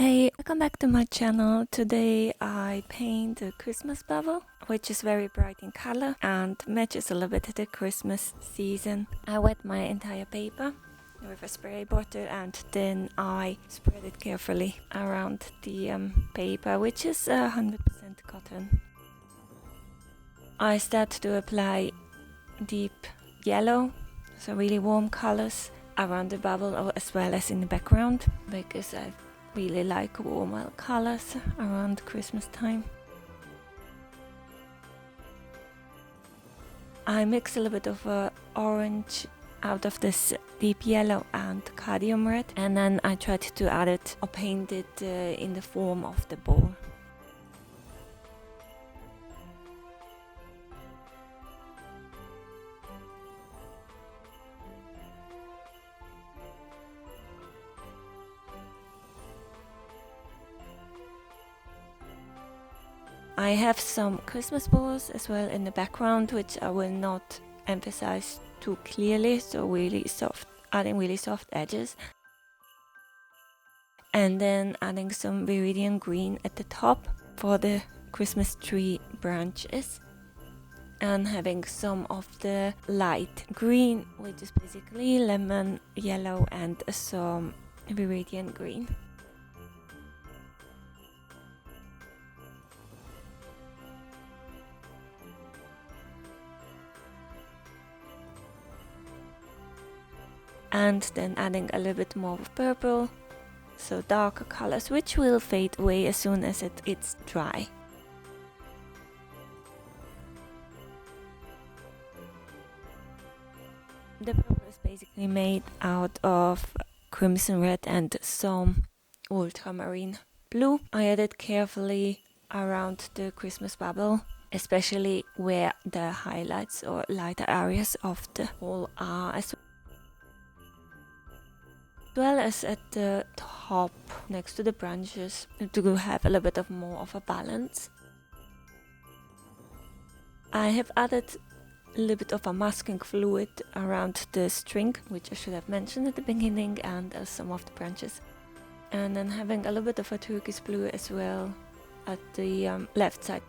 Hey, welcome back to my channel. Today I paint a Christmas bauble, which is very bright in color and matches a little bit the Christmas season. I wet my entire paper with a spray bottle and then I spread it carefully around the paper, which is 100% cotton. I start to apply deep yellow, so really warm colors around the bubble as well as in the background, because I really like warmer colors around Christmas time. I mix a little bit of orange out of this deep yellow and cadmium red, and then I tried to add it or paint it in the form of the ball. I have some Christmas balls as well in the background, which I will not emphasize too clearly, so really soft, adding really soft edges. And then adding some viridian green at the top for the Christmas tree branches. And having some of the light green, which is basically lemon yellow, and some viridian green. And then adding a little bit more of purple, so darker colors, which will fade away as soon as it's dry. The purple is basically made out of crimson red and some ultramarine blue. I added carefully around the Christmas bauble, especially where the highlights or lighter areas of the wall are, as well as at the top next to the branches, to have a little bit of more of a balance. I have added a little bit of a masking fluid around the string, which I should have mentioned at the beginning, and some of the branches. And then having a little bit of a turquoise blue as well at the left side.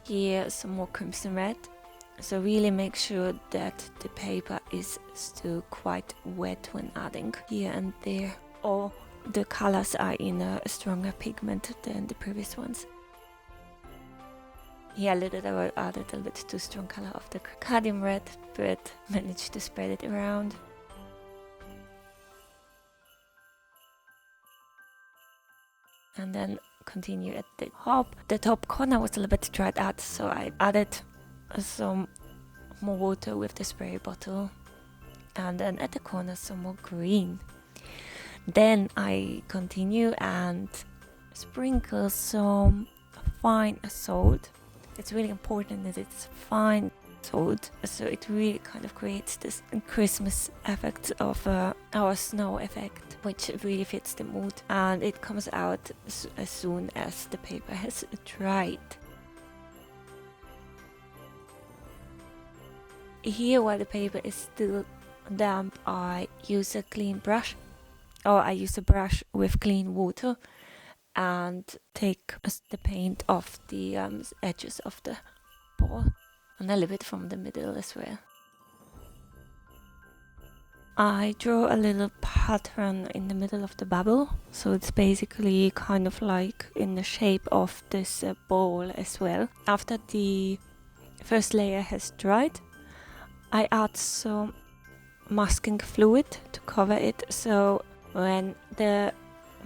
Here some more crimson red, so really make sure that the paper is still quite wet when adding here and there, or the colors are in a stronger pigment than the previous ones. Here I added a little bit too strong color of the cadmium red, but managed to spread it around. And then continue at the top. The top corner was a little bit dried out, so I added some more water with the spray bottle, and then at the corner some more green. Then I continue and sprinkle some fine salt. It's really important that it's fine salt, so it really kind of creates this Christmas effect of our snow effect, which really fits the mood, and it comes out as soon as the paper has dried. Here, while the paper is still damp, I use a clean brush, or I use a brush with clean water, and take the paint off the edges of the ball, and a little bit from the middle as well. I draw a little pattern in the middle of the bubble, so it's basically kind of like in the shape of this ball as well. After the first layer has dried, I add some masking fluid to cover it, so when the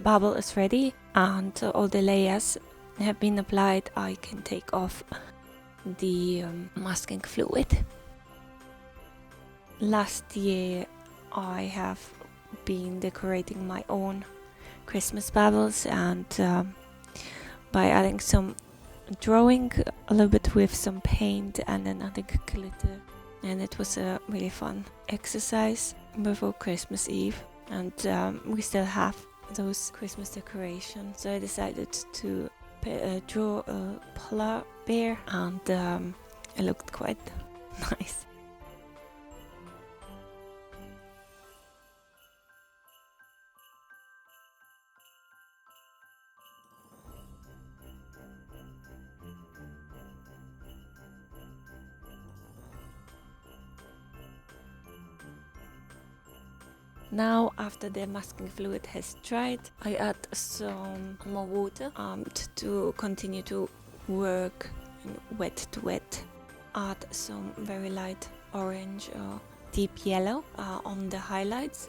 bubble is ready and all the layers have been applied, I can take off the masking fluid. Last year I have been decorating my own Christmas baubles, and by adding some drawing a little bit with some paint and then adding glitter, and it was a really fun exercise before Christmas Eve. And we still have those Christmas decorations. So I decided to draw a polar bear, and it looked quite nice. Now, after the masking fluid has dried, I add some more water to continue to work in wet to wet. Add some very light orange or deep yellow on the highlights.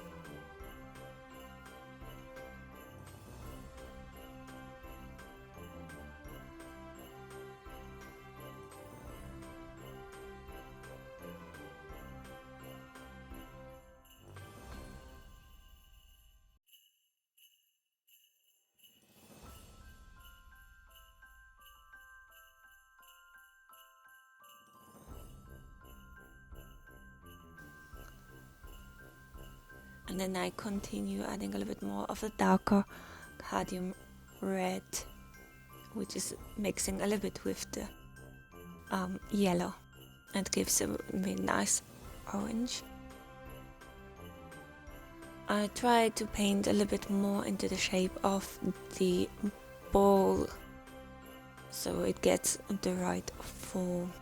And then I continue adding a little bit more of the darker cadmium red, which is mixing a little bit with the yellow, and gives a really nice orange. I try to paint a little bit more into the shape of the ball, so it gets the right form.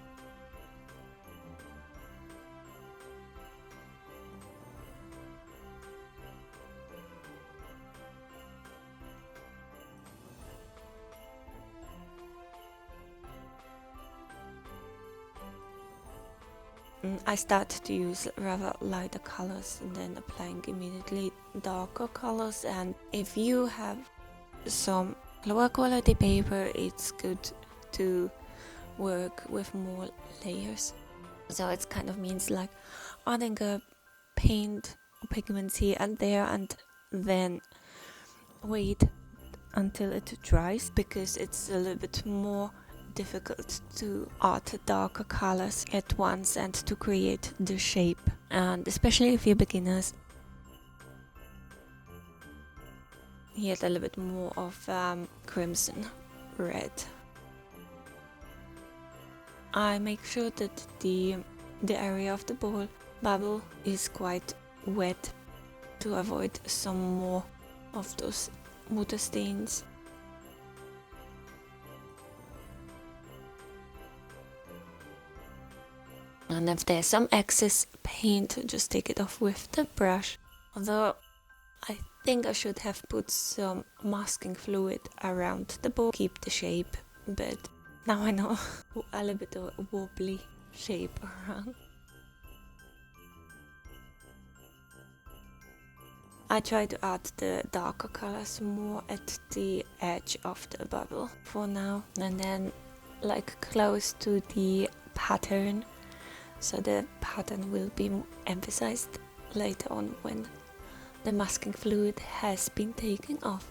I start to use rather lighter colors and then applying immediately darker colors, and if you have some lower quality paper, it's good to work with more layers. So it kind of means like adding a paint pigments here and there, and then wait until it dries, because it's a little bit more difficult to add darker colors at once and to create the shape, and especially if you're beginners. Here's a little bit more of crimson red. I make sure that the area of the bubble is quite wet to avoid some more of those water stains. And if there's some excess paint, just take it off with the brush. Although I think I should have put some masking fluid around the ball, keep the shape, but now I know a little bit of a wobbly shape around. I try to add the darker colors more at the edge of the bubble for now, and then like close to the pattern, so the pattern will be emphasized later on when the masking fluid has been taken off.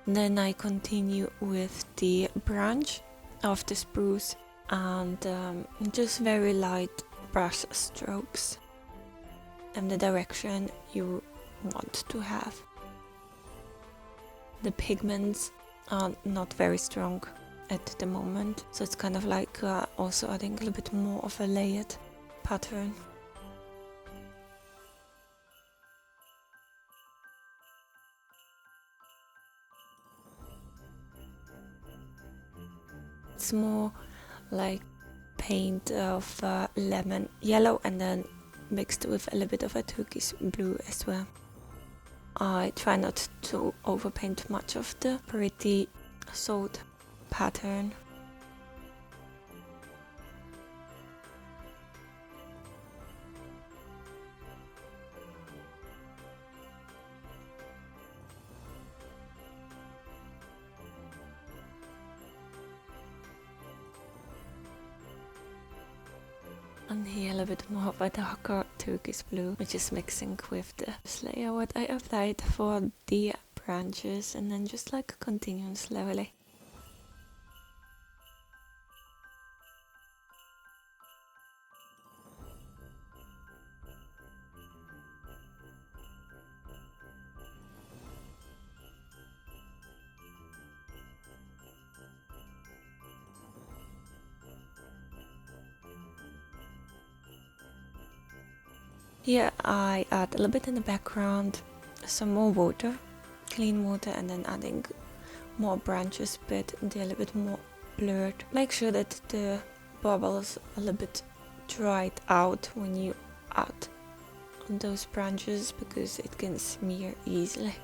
Then I continue with the branch of the spruce, and just very light brush strokes in the direction you want to have. The pigments are not very strong at the moment, so it's kind of like also adding a little bit more of a layered pattern. It's more like paint of lemon yellow and then mixed with a little bit of a turquoise blue as well. I try not to overpaint much of the pretty sword pattern. And here a little bit more of a darker turquoise blue, which is mixing with the layer what I applied for the branches, and then just like continuing slowly. Here I add a little bit in the background, some more water, clean water, and then adding more branches, but they're a little bit more blurred. Make sure that the bubbles are a little bit dried out when you add those branches, because it can smear easily.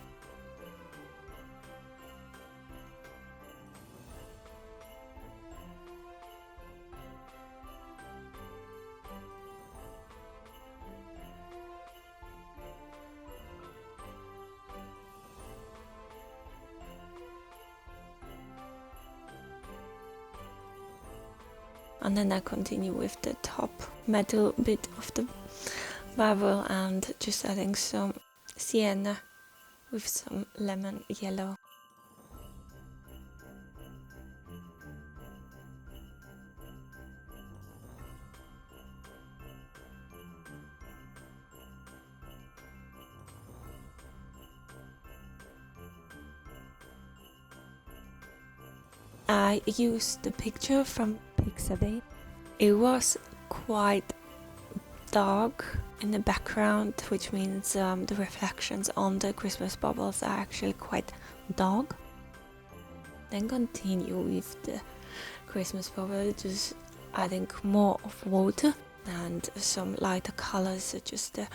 And then I continue with the top metal bit of the bubble and just adding some sienna with some lemon yellow. I used the picture from Pixabay. It was quite dark in the background, which means the reflections on the Christmas bubbles are actually quite dark. Then continue with the Christmas bubble, just adding more of water and some lighter colors such as the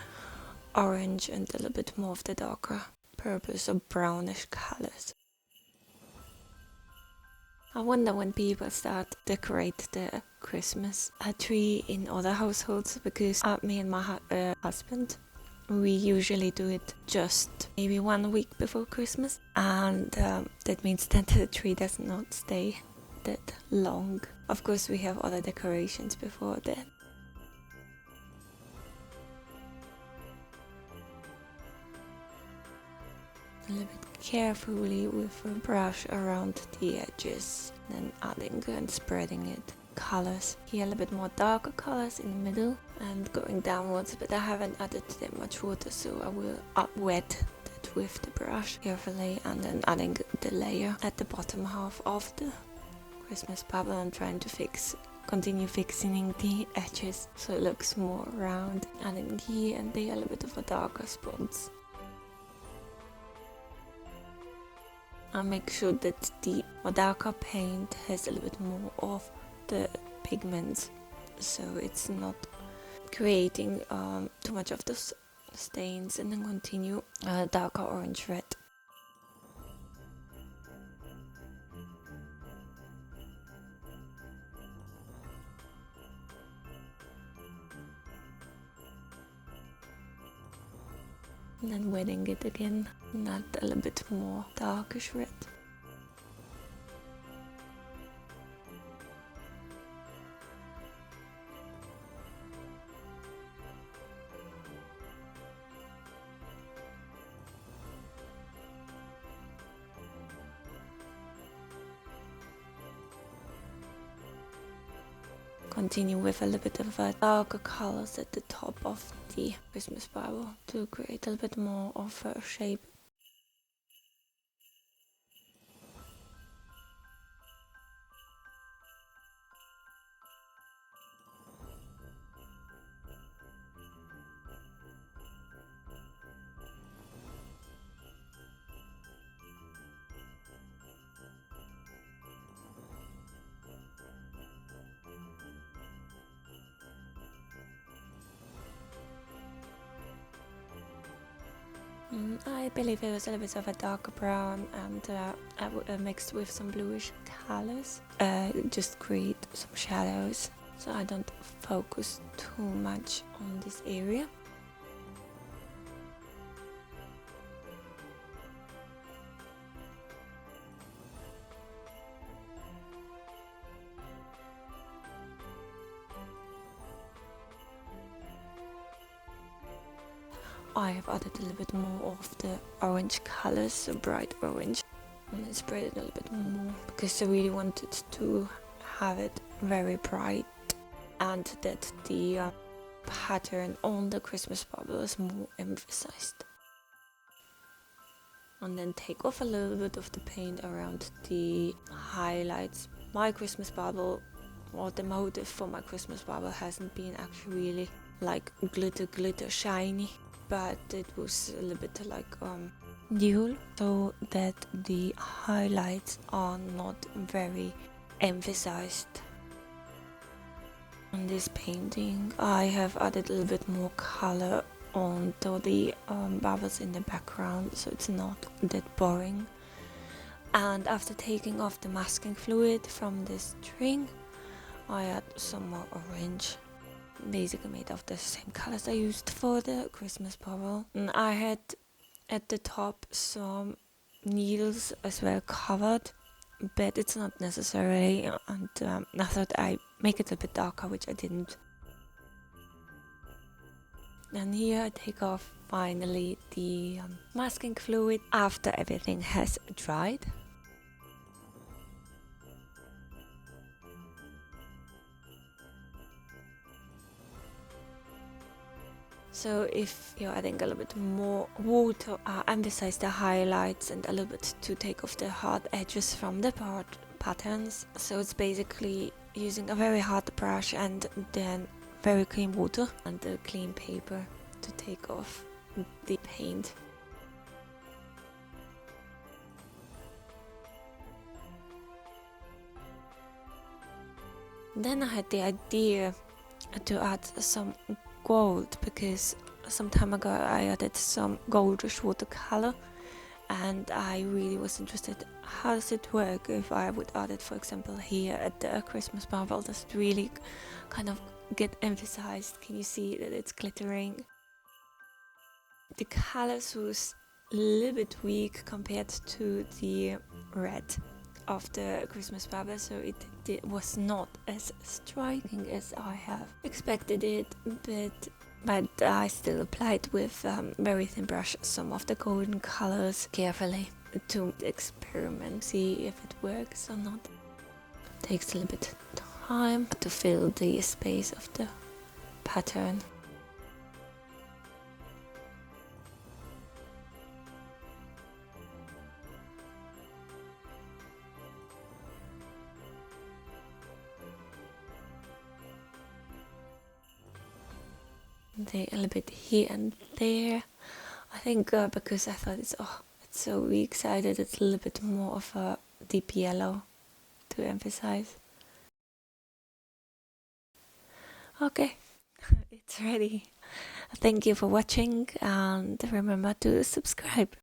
orange and a little bit more of the darker purple or brownish colors. I wonder when people start to decorate the Christmas tree in other households, because me and my husband, we usually do it just maybe 1 week before Christmas, and that means that the tree does not stay that long. Of course, we have other decorations before that. A little bit carefully with a brush around the edges, then adding and spreading it. Colors here, a little bit more darker colors in the middle and going downwards, but I haven't added that much water, so I will wet that with the brush carefully, and then adding the layer at the bottom half of the Christmas bubble and trying to continue fixing the edges so it looks more round, adding here and there a little bit of a darker spots. I make sure that the darker paint has a little bit more of the pigments, so it's not creating too much of those stains, and then continue darker orange red. And then wetting it again, and add a little bit more darkish red. Continue with a little bit of darker colors at the top of the Christmas Bauble to create a little bit more of a shape. I believe it was a little bit of a darker brown, and mixed with some bluish colors, just create some shadows, so I don't focus too much on this area. I have added a little bit more of the orange colors, so bright orange, and then spread it a little bit more because I really wanted to have it very bright, and that the pattern on the Christmas bubble is more emphasized. And then take off a little bit of the paint around the highlights. My Christmas bubble, or the motive for my Christmas bubble, hasn't been actually really like glitter shiny, but it was a little bit like dual, so that the highlights are not very emphasized. On this painting I have added a little bit more color onto the bubbles in the background, so it's not that boring. And after taking off the masking fluid from the string, I add some more orange, basically made of the same colors I used for the Christmas Bauble. And I had at the top some needles as well covered, but it's not necessary, and I thought I make it a bit darker, which I didn't. And here I take off finally the masking fluid after everything has dried. So if you're adding a little bit more water, emphasize the highlights and a little bit to take off the hard edges from the patterns. So it's basically using a very hard brush and then very clean water and a clean paper to take off the paint. Then I had the idea to add some gold, because some time ago I added some goldish watercolor and I really was interested how does it work if I would add it, for example, here at the Christmas Bauble. Does it really kind of get emphasized? Can you see that it's glittering? The colors was a little bit weak compared to the red of the Christmas Bauble, so it was not as striking as I have expected it, but I still applied with very thin brush some of the golden colors carefully to experiment, see if it works or not. It takes a little bit of time to fill the space of the pattern. A little bit here and there. I think because I thought it's so weak sided, it's a little bit more of a deep yellow to emphasize. Okay, it's ready. Thank you for watching and remember to subscribe.